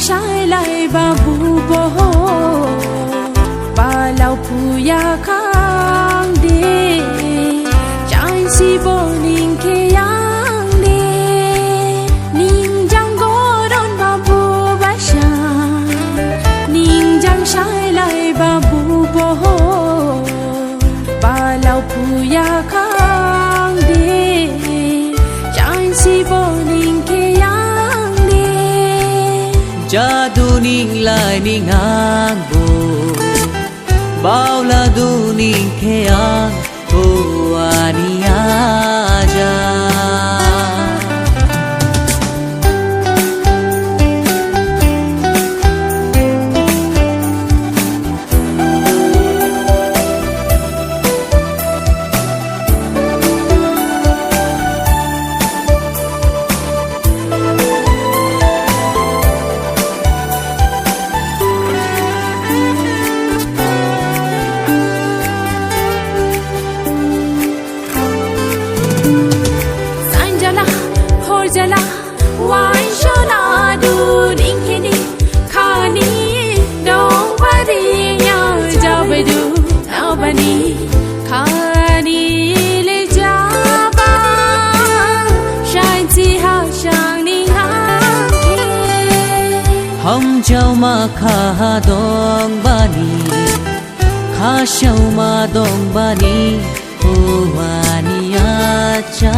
sai lại ba bu bò ba lau phu ya khang đi trái si bo ning ke yang đi ning jang go don ba bu ba sha ning jang sai lại ba bu bò ba lau phu ya khang đi trái si bo ning ke yang đi jadu ning lai ning ang bo bao la du ning ke ang o ani aja jala wai shona du ning ke ni khani dong ba ri nya ja ba du na ba ni khani le ja ba shai ji ha shang ni ha hum chau ma kha dong ba ni kha shau ma dong ba ni o ani acha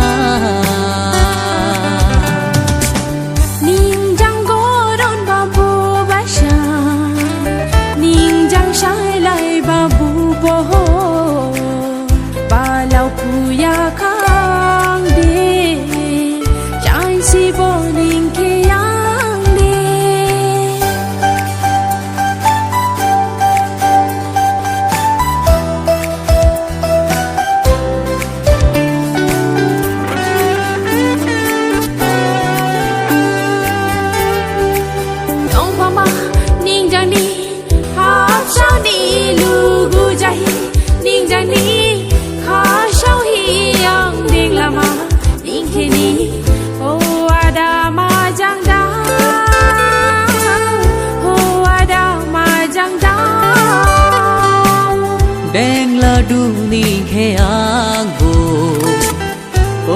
du ning ke ang bo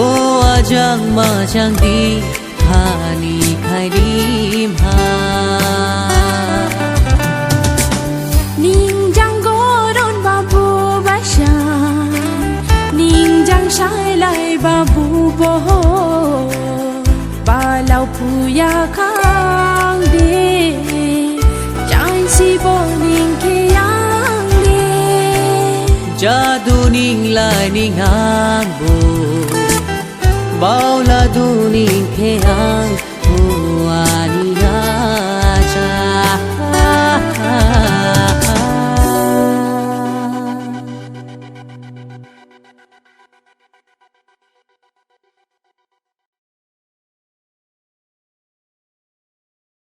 o ajang ma jang di hani khai dim ha ning jang go don ba bu ba sha ning jang sai lại ba bu bo ba lau phu ya khang đi trái si bo ning ke jadu ning lai ning ang bo bao la du ning ke ang